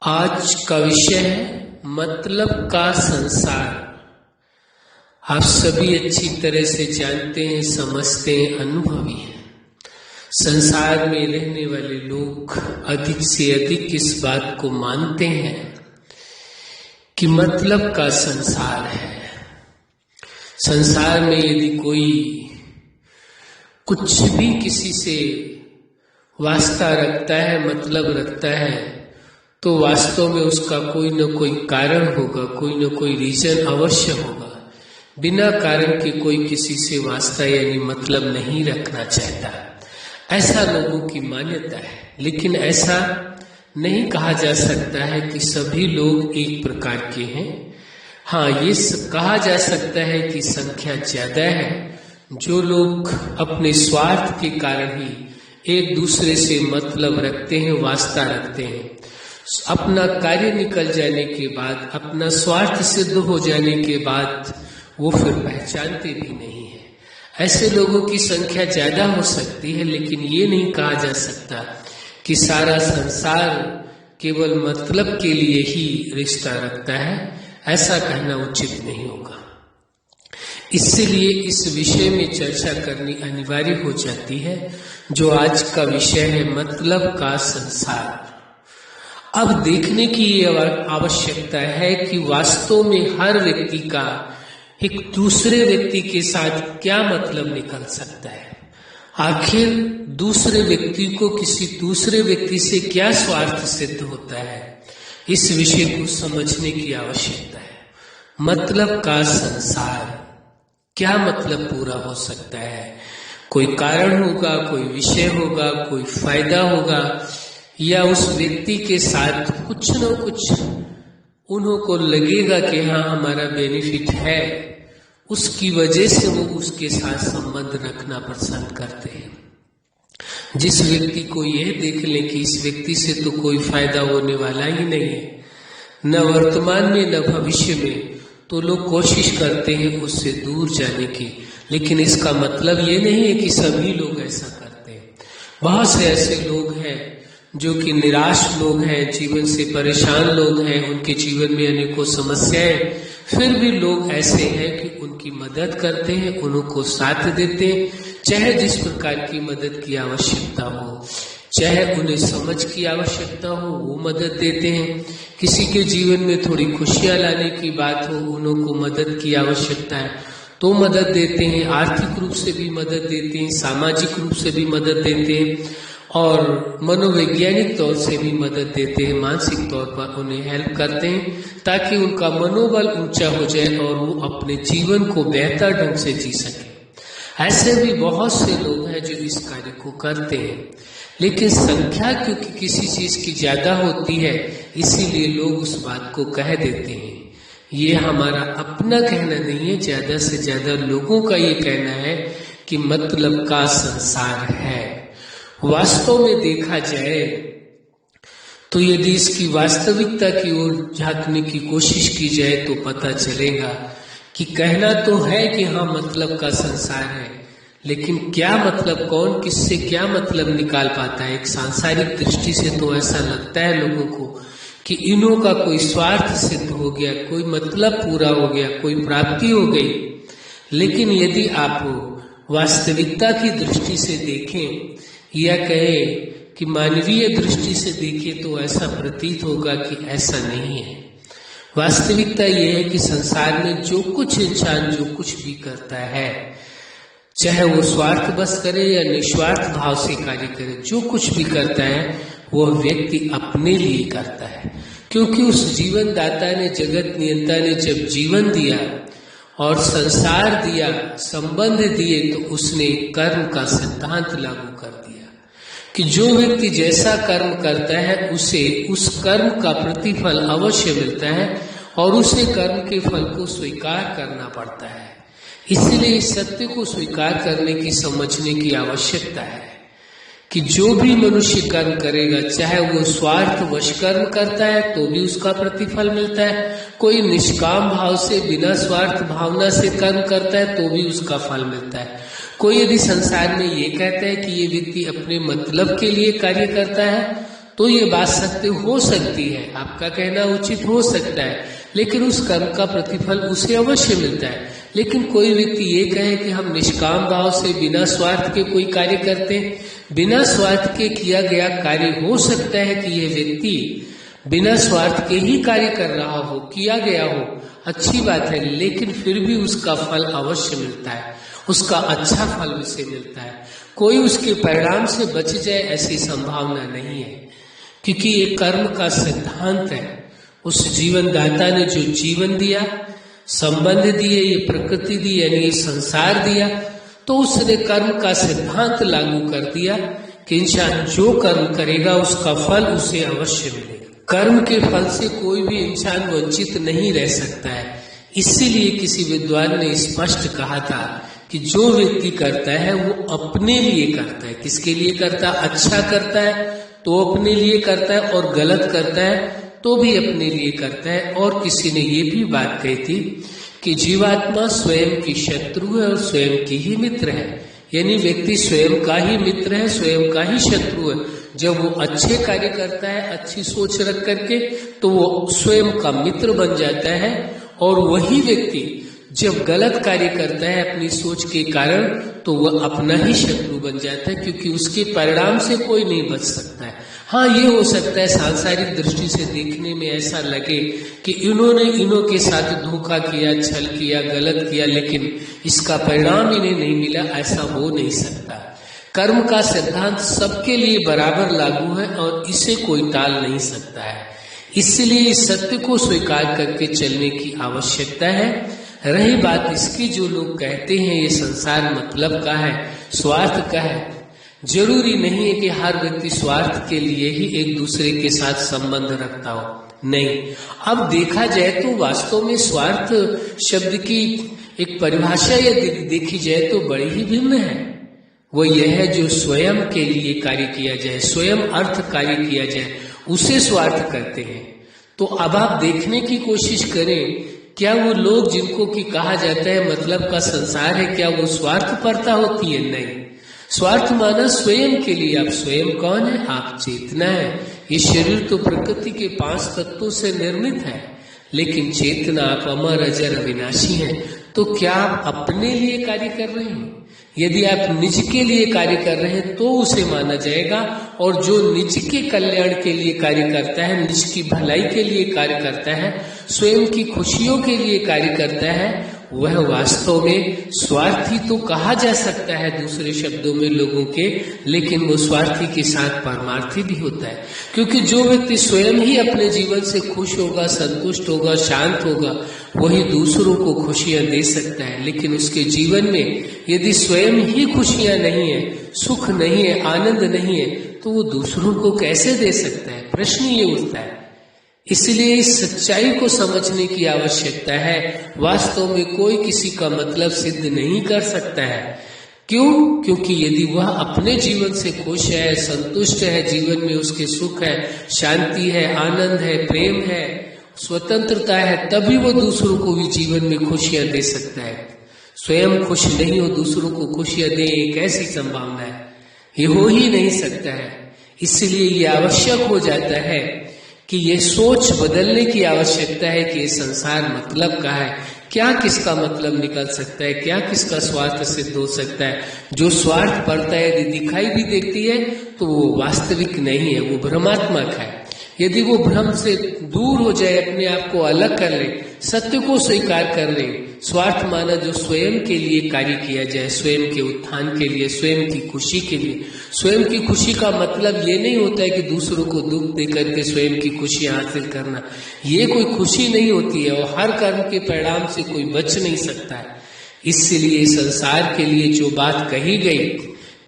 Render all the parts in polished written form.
आज का विषय है मतलब का संसार। आप सभी अच्छी तरह से जानते हैं, समझते हैं, अनुभवी हैं। संसार में रहने वाले लोग अधिक से अधिक इस बात को मानते हैं कि मतलब का संसार है। संसार में यदि कोई कुछ भी किसी से वास्ता रखता है, मतलब रखता है, तो वास्तव में उसका कोई न कोई कारण होगा, कोई न कोई रीजन अवश्य होगा। बिना कारण के कोई किसी से वास्ता यानी मतलब नहीं रखना चाहता, ऐसा लोगों की मान्यता है। लेकिन ऐसा नहीं कहा जा सकता है कि सभी लोग एक प्रकार के हैं। हाँ, ये कहा जा सकता है कि संख्या ज्यादा है जो लोग अपने स्वार्थ के कारण ही एक दूसरे से मतलब रखते हैं, वास्ता रखते हैं। अपना कार्य निकल जाने के बाद, अपना स्वार्थ सिद्ध हो जाने के बाद वो फिर पहचानते भी नहीं है। ऐसे लोगों की संख्या ज्यादा हो सकती है, लेकिन ये नहीं कहा जा सकता कि सारा संसार केवल मतलब के लिए ही रिश्ता रखता है। ऐसा कहना उचित नहीं होगा। इसलिए इस विषय में चर्चा करनी अनिवार्य हो जाती है, जो आज का विषय है मतलब का संसार। अब देखने की ये आवश्यकता है कि वास्तव में हर व्यक्ति का एक दूसरे व्यक्ति के साथ क्या मतलब निकल सकता है। आखिर दूसरे व्यक्ति को किसी दूसरे व्यक्ति से क्या स्वार्थ सिद्ध होता है, इस विषय को समझने की आवश्यकता है। मतलब का संसार, क्या मतलब पूरा हो सकता है? कोई कारण होगा, कोई विषय होगा, कोई फायदा होगा, या उस व्यक्ति के साथ कुछ न कुछ उन्हों को लगेगा कि हाँ हमारा बेनिफिट है, उसकी वजह से वो उसके साथ संबंध रखना पसंद करते हैं। जिस व्यक्ति को यह देख ले कि इस व्यक्ति से तो कोई फायदा होने वाला ही नहीं है, न वर्तमान में न भविष्य में, तो लोग कोशिश करते हैं उससे दूर जाने की। लेकिन इसका मतलब ये नहीं है कि सभी लोग ऐसा करते हैं। बहुत से ऐसे लोग हैं जो कि निराश लोग हैं, जीवन से परेशान लोग हैं, उनके जीवन में अनेकों समस्याएं, फिर भी लोग ऐसे हैं कि उनकी मदद करते हैं, उनको साथ देते हैं। चाहे जिस प्रकार की मदद की आवश्यकता हो, चाहे उन्हें समझ की आवश्यकता हो, वो मदद देते हैं। किसी के जीवन में थोड़ी खुशियां लाने की बात हो, उनको मदद की आवश्यकता है तो मदद देते हैं। आर्थिक रूप से भी मदद देते हैं, सामाजिक रूप से भी मदद देते हैं, और मनोवैज्ञानिक तौर से भी मदद देते हैं। मानसिक तौर पर उन्हें हेल्प करते हैं ताकि उनका मनोबल ऊंचा हो जाए और वो अपने जीवन को बेहतर ढंग से जी सके। ऐसे भी बहुत से लोग हैं जो इस कार्य को करते हैं, लेकिन संख्या क्योंकि किसी चीज की ज्यादा होती है, इसीलिए लोग उस बात को कह देते हैं। ये हमारा अपना कहना नहीं है, ज्यादा से ज्यादा लोगों का ये कहना है कि मतलब का संसार है। वास्तव में देखा जाए तो यदि इसकी वास्तविकता की ओर झांकने की कोशिश की जाए तो पता चलेगा कि कहना तो है कि हाँ मतलब का संसार है, लेकिन क्या मतलब, कौन किससे क्या मतलब निकाल पाता है? एक सांसारिक दृष्टि से तो ऐसा लगता है लोगों को कि इन्हों का कोई स्वार्थ सिद्ध हो गया, कोई मतलब पूरा हो गया, कोई प्राप्ति हो गई। लेकिन यदि आप वास्तविकता की दृष्टि से देखें या कहे कि मानवीय दृष्टि से देखें तो ऐसा प्रतीत होगा कि ऐसा नहीं है। वास्तविकता यह है कि संसार में जो कुछ इंसान जो कुछ भी करता है, चाहे वो स्वार्थ बस करे या निस्वार्थ भाव से कार्य करे, जो कुछ भी करता है वह व्यक्ति अपने लिए करता है। क्योंकि उस जीवन दाता ने, जगत नियंता ने जब जीवन दिया और संसार दिया, संबंध दिए, तो उसने कर्म का सिद्धांत लागू कर दिया कि जो व्यक्ति जैसा कर्म करता है उसे उस कर्म का प्रतिफल अवश्य मिलता है और उसे कर्म के फल को स्वीकार करना पड़ता है। इसलिए इस सत्य को स्वीकार करने की, समझने की आवश्यकता है कि जो भी मनुष्य कर्म करेगा, चाहे वो स्वार्थवश कर्म करता है तो भी उसका प्रतिफल मिलता है, कोई निष्काम भाव से बिना स्वार्थ भावना से कर्म करता है तो भी उसका फल मिलता है। कोई यदि संसार में ये कहता है कि ये व्यक्ति अपने मतलब के लिए कार्य करता है तो ये बात सत्य हो सकती है, आपका कहना उचित हो सकता है, लेकिन उस कर्म का प्रतिफल उसे अवश्य मिलता है। लेकिन कोई व्यक्ति ये कहे कि हम निष्काम भाव से बिना स्वार्थ के कोई कार्य करते हैं, बिना स्वार्थ के किया गया कार्य, हो सकता है कि यह व्यक्ति बिना स्वार्थ के ही कार्य कर रहा हो, किया गया हो, अच्छी बात है, लेकिन फिर भी उसका फल अवश्य मिलता है, उसका अच्छा फल उसे मिलता है। कोई उसके परिणाम से बच जाए ऐसी संभावना नहीं है, क्योंकि ये कर्म का सिद्धांत है। उस जीवन दाता ने जो जीवन दिया, संबंध दिए, ये प्रकृति दी, यानी ये संसार दिया, तो उसने कर्म का सिद्धांत लागू कर दिया कि इंसान जो कर्म करेगा उसका फल उसे अवश्य मिलेगा। कर्म के फल से कोई भी इंसान वंचित नहीं रह सकता है। इसीलिए किसी विद्वान ने स्पष्ट कहा था कि जो व्यक्ति करता है वो अपने लिए करता है। किसके लिए करता है? अच्छा करता है तो अपने लिए करता है, और गलत करता है तो भी अपने लिए करता है। और किसी ने ये भी बात कही थी कि जीवात्मा स्वयं की शत्रु है और स्वयं की ही मित्र है, यानी व्यक्ति स्वयं का ही मित्र है, स्वयं का ही शत्रु है। जब वो अच्छे कार्य करता है अच्छी सोच रख करके, तो वो स्वयं का मित्र बन जाता है, और वही व्यक्ति जब गलत कार्य करता है अपनी सोच के कारण, तो वह अपना ही शत्रु बन जाता है, क्योंकि उसके परिणाम से कोई नहीं बच सकता है। हाँ, ये हो सकता है सांसारिक दृष्टि से देखने में ऐसा लगे कि इन्होंने इन्हों के साथ धोखा किया, छल किया, गलत किया, लेकिन इसका परिणाम इन्हें नहीं मिला, ऐसा हो नहीं सकता। कर्म का सिद्धांत सबके लिए बराबर लागू है और इसे कोई टाल नहीं सकता है। इसलिए इस सत्य को स्वीकार करके चलने की आवश्यकता है। रही बात इसकी, जो लोग कहते हैं ये संसार मतलब का है, स्वार्थ का है, जरूरी नहीं है कि हर व्यक्ति स्वार्थ के लिए ही एक दूसरे के साथ संबंध रखता हो। नहीं, अब देखा जाए तो वास्तव में स्वार्थ शब्द की एक परिभाषा यदि देखी जाए तो बड़ी ही भिन्न है। वो यह है जो स्वयं के लिए कार्य किया जाए, स्वयं अर्थ कार्य किया जाए, उसे स्वार्थ कहते हैं। तो अब आप देखने की कोशिश करें, क्या वो लोग जिनको कि कहा जाता है मतलब का संसार है, क्या वो स्वार्थपरता होती है? नहीं। स्वार्थ माना स्वयं के लिए। आप स्वयं कौन है? आप चेतना है। ये शरीर तो प्रकृति के 5 तत्वों से निर्मित है, लेकिन चेतना आप अमर अजर अविनाशी हैं। तो क्या आप अपने लिए कार्य कर रहे हैं? यदि आप निज के लिए कार्य कर रहे हैं तो उसे माना जाएगा, और जो निज के कल्याण के लिए कार्य करता है, निज की भलाई के लिए कार्य करता है, स्वयं की खुशियों के लिए कार्य करता है, वह वास्तव में स्वार्थी तो कहा जा सकता है दूसरे शब्दों में लोगों के, लेकिन वो स्वार्थी के साथ परमार्थी भी होता है। क्योंकि जो व्यक्ति स्वयं ही अपने जीवन से खुश होगा, संतुष्ट होगा, शांत होगा, वही दूसरों को खुशियां दे सकता है। लेकिन उसके जीवन में यदि स्वयं ही खुशियां नहीं है, सुख नहीं है, आनंद नहीं है, तो वो दूसरों को कैसे दे सकता है? प्रश्न ये उठता है। इसलिए इस सच्चाई को समझने की आवश्यकता है। वास्तव में कोई किसी का मतलब सिद्ध नहीं कर सकता है। क्यों? क्योंकि यदि वह अपने जीवन से खुश है, संतुष्ट है, जीवन में उसके सुख है, शांति है, आनंद है, प्रेम है, स्वतंत्रता है, तभी वो दूसरों को भी जीवन में खुशियां दे सकता है। स्वयं खुश नहीं हो, दूसरों को खुशियां दे, एक ऐसी संभावना है, ये हो ही नहीं सकता है। इसलिए ये आवश्यक हो जाता है कि ये सोच बदलने की आवश्यकता है कि ये संसार मतलब का है। क्या किसका मतलब निकल सकता है? क्या किसका स्वार्थ सिद्ध हो सकता है? जो स्वार्थ पड़ता है यदि दिखाई भी देती है तो वो वास्तविक नहीं है, वो भ्रमात्मक है। यदि वो भ्रम से दूर हो जाए, अपने आप को अलग कर ले, सत्य को स्वीकार कर ले, स्वार्थ माना जो स्वयं के लिए कार्य किया जाए, स्वयं के उत्थान के लिए, स्वयं की खुशी के लिए। स्वयं की खुशी का मतलब ये नहीं होता है कि दूसरों को दुख दे करके स्वयं की खुशी हासिल करना, ये कोई खुशी नहीं होती है, और हर कर्म के परिणाम से कोई बच नहीं सकता है। इसलिए संसार के लिए जो बात कही गई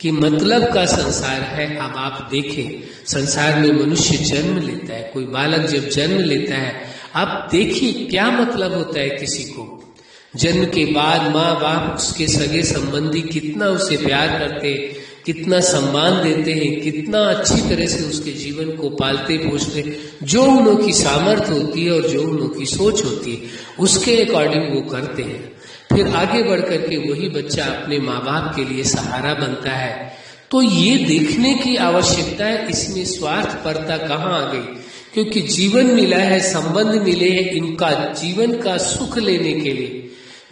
कि मतलब का संसार है, अब आप देखें संसार में मनुष्य जन्म लेता है, कोई बालक जब जन्म लेता है, आप देखिए क्या मतलब होता है किसी को। जन्म के बाद माँ बाप, उसके सगे संबंधी कितना उसे प्यार करते, कितना सम्मान देते हैं, कितना अच्छी तरह से उसके जीवन को पालते पोषते, जो उन्हों की सामर्थ्य होती है और जो उन्हों की सोच होती है उसके अकॉर्डिंग वो करते हैं। फिर आगे बढ़ करके वही बच्चा अपने माँ बाप के लिए सहारा बनता है। तो ये देखने की आवश्यकता है इसमें स्वार्थपरता कहाँ आ गई, क्योंकि जीवन मिला है, संबंध मिले हैं, इनका जीवन का सुख लेने के लिए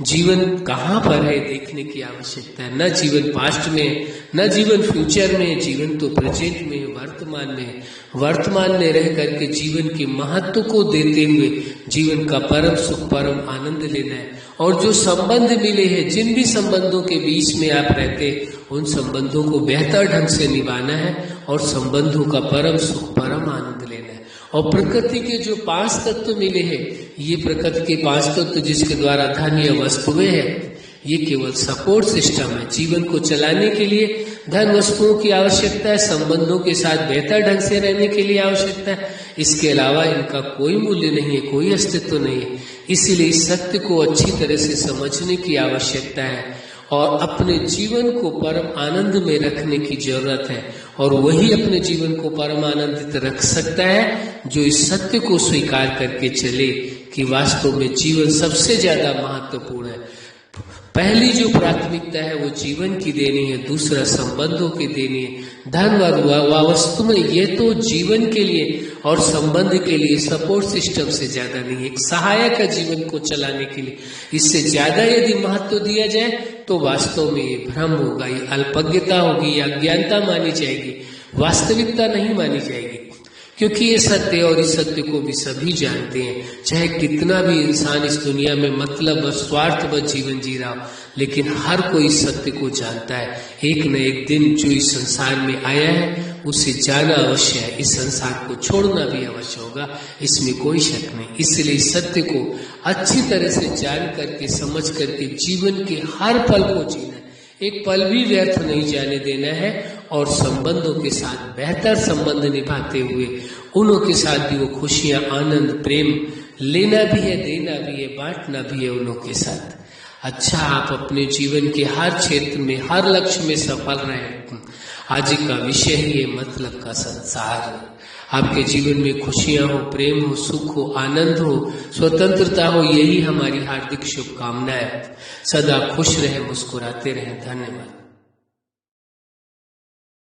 जीवन कहाँ पर है देखने की आवश्यकता है। न जीवन पास्ट में, न जीवन फ्यूचर में, जीवन तो प्रेजेंट में, वर्तमान में, वर्तमान में रह करके जीवन के महत्व को देते हुए जीवन का परम सुख, परम आनंद लेना है। और जो संबंध मिले हैं, जिन भी संबंधों के बीच में आप रहते, उन संबंधों को बेहतर ढंग से निभाना है और संबंधों का परम सुख, परम आनंद लेना है। और प्रकृति के जो 5 तत्व मिले हैं, ये प्रकृति के 5 तत्व जिसके द्वारा धन या वस्तुएं हैं, ये केवल सपोर्ट सिस्टम है। जीवन को चलाने के लिए धन वस्तुओं की आवश्यकता है, संबंधों के साथ बेहतर ढंग से रहने के लिए आवश्यकता है। इसके अलावा इनका कोई मूल्य नहीं है, कोई अस्तित्व नहीं है। इसीलिए इस सत्य को अच्छी तरह से समझने की आवश्यकता है और अपने जीवन को परम आनंद में रखने की जरूरत है। और वही अपने जीवन को परम आनंदित रख सकता है जो इस सत्य को स्वीकार करके चले कि वास्तव में जीवन सबसे ज्यादा महत्वपूर्ण है। पहली जो प्राथमिकता है वो जीवन की देनी है, दूसरा संबंधों की देनी है। धन व वस्तु में ये तो जीवन के लिए और संबंध के लिए सपोर्ट सिस्टम से ज्यादा नहीं है, एक सहायक है जीवन को चलाने के लिए। इससे ज्यादा यदि महत्व दिया जाए तो वास्तव में ये भ्रम होगा, ये अल्पज्ञता होगी, ये अज्ञानता मानी जाएगी, वास्तविकता नहीं मानी जाएगी। क्योंकि ये सत्य और इस सत्य को भी सभी जानते हैं, चाहे कितना भी इंसान इस दुनिया में मतलब और स्वार्थवश जीवन जी रहा हो, लेकिन हर कोई इस सत्य को जानता है। एक न एक दिन जो इस संसार में आया है उसे जाना अवश्य है, इस संसार को छोड़ना भी अवश्य होगा, इसमें कोई शक नहीं। इसलिए इस सत्य को अच्छी तरह से जान करके, समझ करके जीवन के हर पल को जीना, एक पल भी व्यर्थ नहीं जाने देना है और संबंधों के साथ बेहतर संबंध निभाते हुए उनों के साथ भी वो खुशियां, आनंद, प्रेम लेना भी है, देना भी है, बांटना भी है उनों के साथ। अच्छा, आप अपने जीवन के हर क्षेत्र में, हर लक्ष्य में सफल रहे। आज का विषय ही है मतलब का संसार। आपके जीवन में खुशियां हो, प्रेम हो, सुख हो, आनंद हो, स्वतंत्रता हो, यही हमारी हार्दिक शुभकामनाएं है। सदा खुश रहे, मुस्कुराते रहे। धन्यवाद।